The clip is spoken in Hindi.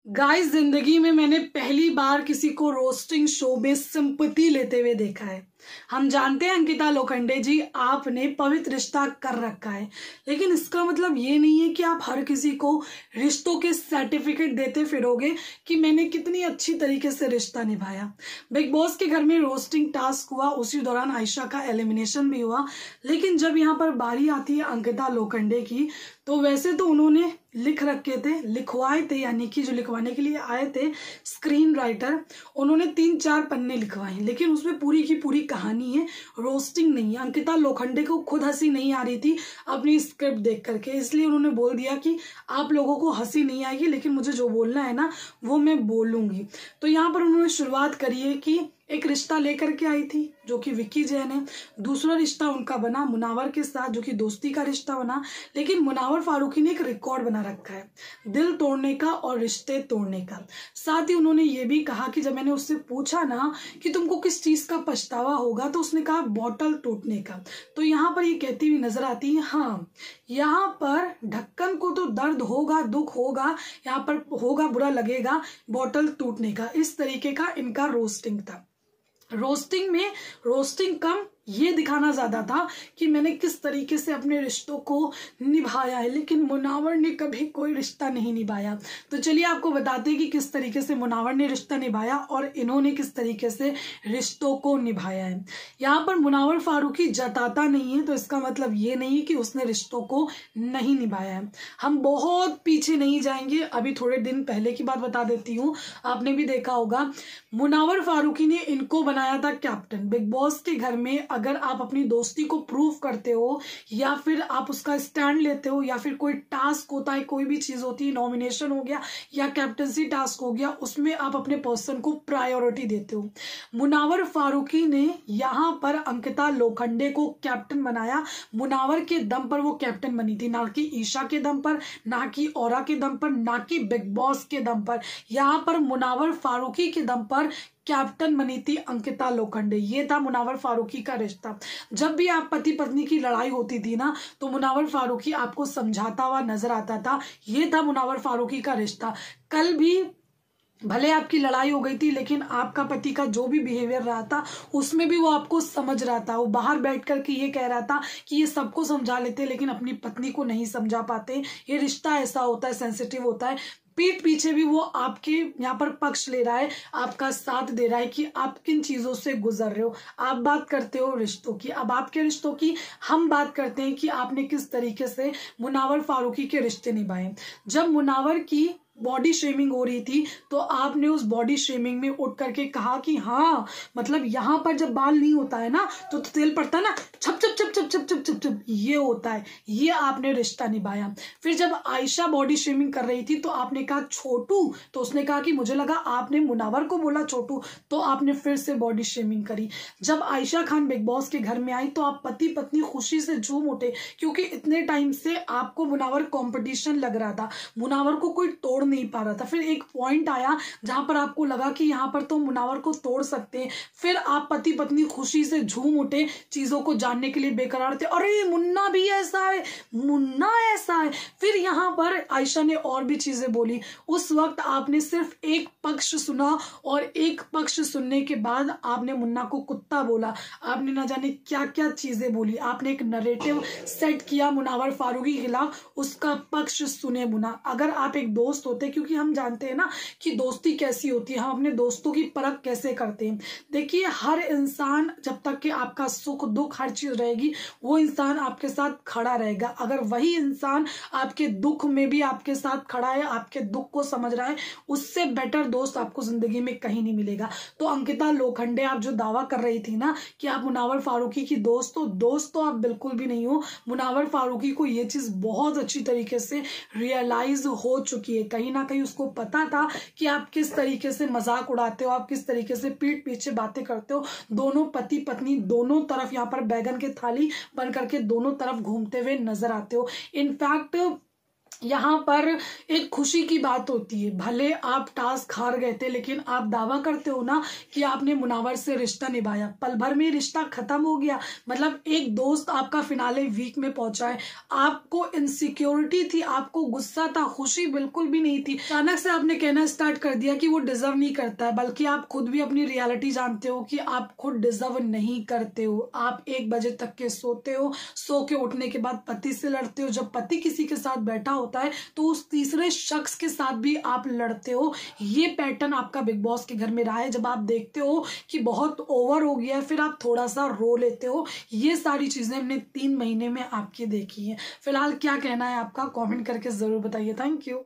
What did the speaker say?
गाइस, जिंदगी में मैंने पहली बार किसी को रोस्टिंग शो में सिंपैथी लेते हुए देखा है। हम जानते हैं अंकिता लोखंडे जी, आपने पवित्र रिश्ता कर रखा है, लेकिन इसका मतलब ये नहीं है कि आप हर किसी को रिश्तों के सर्टिफिकेट देते फिरोगे कि मैंने कितनी अच्छी तरीके से रिश्ता निभाया। बिग बॉस के घर में रोस्टिंग टास्क हुआ, उसी दौरान आयशा का एलिमिनेशन भी हुआ, लेकिन जब यहाँ पर बारी आती है अंकिता लोखंडे की, तो वैसे तो उन्होंने लिख रखे थे, लिखवाए थे, यानी कि जो लिखवाने के लिए आए थे स्क्रीन राइटर, उन्होंने 3-4 पन्ने लिखवाए, लेकिन उसमें पूरी की पूरी कहानी है, रोस्टिंग नहीं है। अंकिता लोखंडे को खुद हंसी नहीं आ रही थी अपनी स्क्रिप्ट देख करके, इसलिए उन्होंने बोल दिया कि आप लोगों को हंसी नहीं आएगी, लेकिन मुझे जो बोलना है ना वो मैं बोलूंगी। तो यहाँ पर उन्होंने शुरुआत करी है कि एक रिश्ता लेकर के आई थी जो कि विक्की जैन है, दूसरा रिश्ता उनका बना मुनावर के साथ जो कि दोस्ती का रिश्ता बना, लेकिन मुनावर फारूकी ने एक रिकॉर्ड बना रखा है दिल तोड़ने का और रिश्ते तोड़ने का। साथ ही उन्होंने ये भी कहा कि जब मैंने उससे पूछा ना कि तुमको किस चीज का पछतावा होगा, तो उसने कहा बॉटल टूटने का। तो यहाँ पर ये कहती हुई नजर आती है, हाँ यहाँ पर ढक्कन को तो दर्द होगा, दुख होगा, यहाँ पर होगा, बुरा लगेगा बॉटल टूटने का। इस तरीके का इनका रोस्टिंग था। रोस्टिंग में रोस्टिंग कम ये दिखाना ज्यादा था कि मैंने किस तरीके से अपने रिश्तों को निभाया है, लेकिन मुनावर ने कभी कोई रिश्ता नहीं निभाया। तो चलिए आपको बताते हैं कि किस तरीके से मुनावर ने रिश्ता निभाया और इन्होंने किस तरीके से रिश्तों को निभाया है। यहाँ पर मुनावर फारूकी जताता नहीं है, तो इसका मतलब ये नहीं कि उसने रिश्तों को नहीं निभाया है। हम बहुत पीछे नहीं जाएंगे, अभी थोड़े दिन पहले की बात बता देती हूँ, आपने भी देखा होगा मुनावर फारूकी ने इनको बनाया था कैप्टन। बिग बॉस के घर में अगर आप अपनी दोस्ती को प्रूव करते हो या फिर आप उसका स्टैंड लेते हो या फिर कोई टास्क होता है, कोई भी चीज होती है, नॉमिनेशन हो गया या कैप्टनसी टास्क हो गया, उसमें आप अपने पर्सन को प्रायोरिटी देते हो। मुनावर फारूकी ने यहाँ पर अंकिता लोखंडे को कैप्टन बनाया। मुनावर के दम पर वो कैप्टन बनी थी, ना कि ईशा के दम पर, ना कि औरा के दम पर, ना कि बिग बॉस के दम पर। यहाँ पर मुनावर फारूकी के दम पर कैप्टन बनी थी अंकिता लोखंडे। ये था मुनावर फारूकी का रिश्ता। जब भी आप पति पत्नी की लड़ाई होती थी ना, तो मुनावर फारूकी आपको समझाता हुआ नजर आता था। ये था मुनावर फारूकी का रिश्ता। कल भी भले आपकी लड़ाई हो गई थी, लेकिन आपका पति का जो भी बिहेवियर रहा था उसमें भी वो आपको समझ रहा था। वो बाहर बैठ कर के ये कह रहा था कि ये सबको समझा लेते लेकिन अपनी पत्नी को नहीं समझा पाते, ये रिश्ता ऐसा होता है, सेंसिटिव होता है। पीठ पीछे भी वो आपके यहाँ पर पक्ष ले रहा है, आपका साथ दे रहा है कि आप किन चीजों से गुजर रहे हो। आप बात करते हो रिश्तों की, अब आपके रिश्तों की हम बात करते हैं कि आपने किस तरीके से मुनावर फारूकी के रिश्ते निभाए। जब मुनावर की बॉडी शेमिंग हो रही थी तो आपने उस बॉडी शेमिंग में उठ करके कहा कि हाँ, मतलब यहाँ पर जब बाल नहीं होता है ना तो तेल पड़ता है ना, छप छप छप छप छप छप छप छप, ये होता है। ये आपने रिश्ता निभाया। फिर जब आयशा बॉडी शेमिंग कर रही थी तो आपने कहा छोटू, तो उसने कहा कि मुझे लगा आपने मुनावर को बोला छोटू, तो आपने फिर से बॉडी शेमिंग करी। जब आयशा खान बिग बॉस के घर में आई तो आप पति पत्नी खुशी से झूम उठे, क्योंकि इतने टाइम से आपको मुनावर कॉम्पिटिशन लग रहा था, मुनावर को कोई तोड़ नहीं पा रहा था। फिर एक पॉइंट आया जहां पर आपको लगा कि यहाँ पर तो मुनावर को तोड़ सकते हैं, फिर आप पति पत्नी खुशी से झूम उठे, चीजों को जानने के लिए बेकरार थे, अरे मुन्ना भी ऐसा है, मुन्ना ऐसा है। फिर यहाँ पर आयशा ने और भी चीजें बोली। उस वक्त आपने सिर्फ एक पक्ष सुना और एक पक्ष सुनने के बाद आपने मुन्ना को कुत्ता बोला, आपने ना जाने क्या क्या चीजें बोली, आपने एक नरेटिव सेट किया मुनावर फारूकी के खिलाफ, उसका पक्ष सुने मुन्ना। अगर आप एक दोस्त होते, क्योंकि हम जानते हैं ना कि दोस्ती कैसी होती है, हम अपने दोस्तों की परख कैसे करते हैं। देखिए, हर इंसान जब तक कि आपका सुख दुख हर चीज रहेगी, वो इंसान आपके साथ खड़ा रहेगा। अगर वही इंसान आपके दुख में भी आपके साथ खड़ा है, आपके दुख को समझ रहा है, उससे बेटर दोस्त आपको जिंदगी में कहीं नहीं मिलेगा। तो अंकिता लोखंडे, आप जो दावा कर रही थी ना कि आप मुनावर फारूकी की दोस्त हो, दोस्त तो आप बिल्कुल भी नहीं हो। मुनावर फारूकी को ये चीज बहुत अच्छी तरीके से रियलाइज हो चुकी है। कहीं ना कहीं उसको पता था कि आप किस तरीके से मजाक उड़ाते हो, आप किस तरीके से पीठ पीछे बातें करते हो। दोनों पति पत्नी दोनों तरफ यहाँ पर बैगन के थाली बन करके दोनों तरफ घूमते हुए नजर आते हो। इनफैक्ट यहाँ पर एक खुशी की बात होती है, भले आप टास्क हार गए थे लेकिन आप दावा करते हो ना कि आपने मुनावर से रिश्ता निभाया, पल भर में रिश्ता खत्म हो गया। मतलब एक दोस्त आपका फिनाले वीक में पहुंचा है, आपको इनसिक्योरिटी थी, आपको गुस्सा था, खुशी बिल्कुल भी नहीं थी। अचानक से आपने कहना स्टार्ट कर दिया कि वो डिजर्व नहीं करता है, बल्कि आप खुद भी अपनी रियलिटी जानते हो कि आप खुद डिजर्व नहीं करते हो। आप 1 बजे तक के सोते हो, सो के उठने के बाद पति से लड़ते हो, जब पति किसी के साथ बैठा होता है तो उस तीसरे शख्स के साथ भी आप लड़ते हो। ये पैटर्न आपका बिग बॉस के घर में रहा है। जब आप देखते हो कि बहुत ओवर हो गया है, फिर आप थोड़ा सा रो लेते हो। ये सारी चीजें हमने 3 महीने में आपकी देखी है। फिलहाल क्या कहना है आपका, कमेंट करके जरूर बताइए। Thank you.